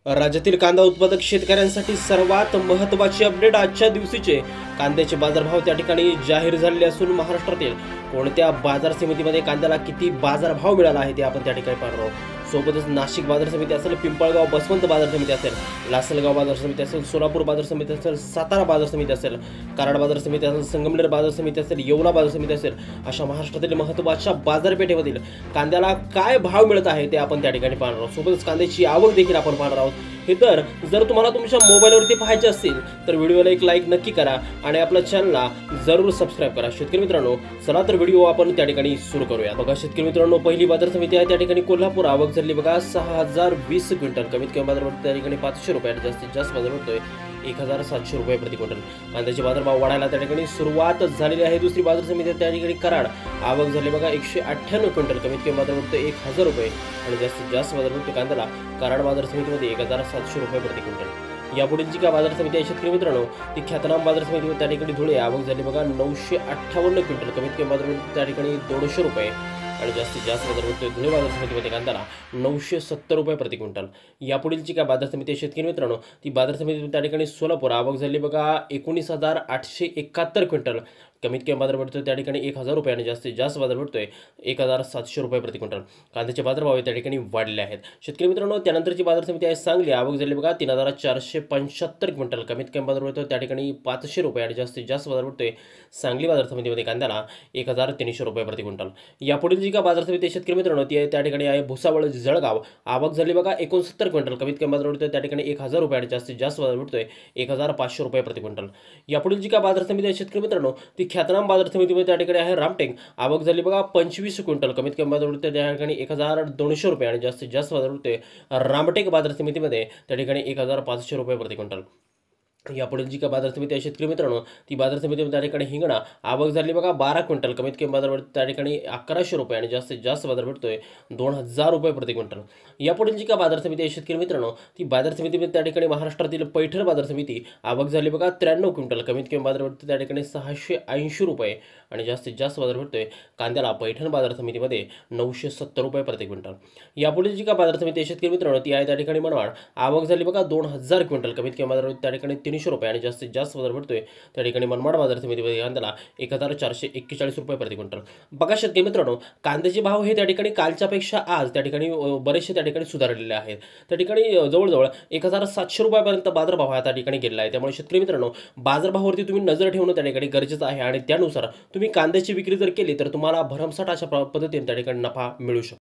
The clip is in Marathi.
राज्यातील कांदा उत्पादक शेतकऱ्यांसाठी सर्वात महत्त्वाची अपडेट आजच्या दिवशीचे कांद्याचे बाजारभाव त्या ठिकाणी जाहीर झालेले असून महाराष्ट्रातील कोणत्या बाजार समितीमध्ये कांद्याला किती बाजारभाव मिळाला आहे ते आपण त्या ठिकाणी पाहणार आहोत। सोबतच नाशिक बाजार समिती असेल, पिंपळगाव बसवंत बाजार समिती असेल, लासलगाव बाजार समिती असेल, सोलापूर बाजार समिती असेल, सातारा बाजार समिती असेल, कराड बाजार समिती असेल, संगमनेर बाजार समिती असेल, येवला बाजार समिती असेल, अशा महाराष्ट्रातील महत्त्वाच्या बाजारपेठेमधील कांद्याला काय भाव मिळत आहे ते आपण त्या ठिकाणी पाहणार आहोत। सोबतच कांद्याची आवक देखील आपण पाहणार आहोत। हे तर जर तुम्हाला तुमच्या मोबाईलवरती पाहायचे असतील तर व्हिडिओला एक लाईक नक्की करा आणि आपल्या चॅनलला जरूर सबस्क्राइब करा। शेतकरी मित्रांनो, चला तर व्हिडिओ आपण त्या ठिकाणी सुरू करूया। बघा शेतकरी मित्रांनो, पहिली बाजार समिती आहे त्या ठिकाणी कोल्हापूर। आवक झाली बघा 6020 क्विंटल, कमीत कमी बाजार त्या ठिकाणी 500 रुपये, जास्तीत जास्त बाजार होतोय 1700 रुपये प्रति क्विंटल। कांद्याचे बाजारभाव वाढायला त्या ठिकाणी सुरुवात झालेली आहे। दुसरी बाजार समिती त्या ठिकाणी कराड। आवक झाली बघा 198 क्विंटल, कमीत कमी बाजार होतोय 1000 रुपये आणि जास्तीत जास्त बाजार होतो कांद्याला कराड बाजार समितीमध्ये 1700 रुपये प्रति क्विंटल। यापुढील जी का बाजार समिती आहे शेतकरी मित्रांनो, ती ख्यातनाम बाजार समिती त्या ठिकाणी धुळे। आवक झाली बघा 958 क्विंटल, कमीत कमी बाजार त्या ठिकाणी 200 रुपये आणि जास्तीत जास्त बाजार होतोय धुळे बाजार समितीमध्ये कांद्याला 970 रुपये प्रति क्विंटल। यापुढील काय बाजार समिती आहे शेतकरी मित्रांनो, ती बाजार समिती त्या ठिकाणी सोलापूर। आवक झाली बघा 19,871 क्विंटल, कमीत कमी बाजार भेटतोय त्या ठिकाणी 1000 रुपये आणि जास्तीत जास्त बाजार भेटतोय 1700 रुपये प्रति क्विंटल। कांद्याचे बाजारभाव त्या ठिकाणी वाढले आहेत शेतकरी मित्रांनो। त्यानंतरची बाजार समिती आहे सांगली। आवक झाली बघा 3475 क्विंटल, कमीत कमी बाजार भेटतोय त्या ठिकाणी 500 रुपये आणि जास्तीत जास्त बाजार भेटतोय सांगली बाजार समितीमध्ये कांद्याला 1300 रुपये प्रति क्विंटल। यापुढील जी का बाजार समिती आहे शेतकरी मित्रांनो, ती आहे त्या ठिकाणी आहे भुसावळ जळगाव। आवक झाली बघा 69 क्विंटल, कमीत कमी बाजार भेटतोय त्या ठिकाणी 1000 रुपये आणि जास्तीत जास्त बाजार भेटतोय 1500 रुपये प्रति क्विंटल। यापुढील जी का बाजार समिती आहे शेतकरी मित्रांनो, ती ख्यातनाम बाजार समितीमध्ये त्या ठिकाणी आहे रामटेक। आवक झाली बघा 25 क्विंटल, कमीत कमी बाजार भेटतोय त्या ठिकाणी 1200 रुपये आणि जास्तीत जास्त बाजार भेटतोय रामटेक बाजार समितीमध्ये त्या ठिकाणी 1500 रुपये प्रति क्विंटल। यापुढील जी का बाजार समिती आहे शेतकरी मित्रांनो, ती बाजार समिती त्या ठिकाणी हिंगणा। आवक झाली बघा 12 क्विंटल, कमीत कमी बाजार त्या ठिकाणी 1100 रुपये आणि जास्तीत जास्त बाजार भेटतोय 2000 रुपये प्रति क्विंटल। यापुढील जी का बाजार समिती आहे शेतकरी मित्रांनो, ती बाजार समितीमध्ये त्या ठिकाणी महाराष्ट्रातील पैठण बाजार समिती। आवक झाली बघा 93 क्विंटल, कमीत कमी बाजार भेटतोय त्या ठिकाणी 680 रुपये आणि जास्तीत जास्त बाजार भेटतोय कांद्याला पैठण बाजार समितीमध्ये 970 रुपये प्रति क्विंटल। यापुढील जी का बाजार समिती आहे शेतकरी मित्रांनो, ती आहे त्या ठिकाणी मनमाड। आवक झाली बघा 2000 क्विंटल, कमीत कमी बाजार त्या ठिकाणी 300 रुपये आणि जास्तीत जास्त बाजार भेटतोय त्या ठिकाणी मनमाड बाजार समितीमध्ये कांद्याला 1441 रुपये प्रति क्विंटल। बघा शेतकरी मित्रांनो, कांद्याचे भाव हे त्या ठिकाणी कालच्यापेक्षा आज त्या ठिकाणी बरेचसे त्या ठिकाणी सुधारलेले आहेत। त्या ठिकाणी जवळजवळ 1700 रुपयापर्यंत बाजारभाव हा त्या ठिकाणी गेलेला आहे। त्यामुळे शेतकरी मित्रांनो, बाजारभावावरती तुम्ही नजर ठेवणं त्या ठिकाणी गरजेचं आहे आणि त्यानुसार तुम्ही कांद्याची विक्री जर केली तर तुम्हाला भरमसाठ अशा पद्धतीने त्या ठिकाणी नफा मिळू शकतो।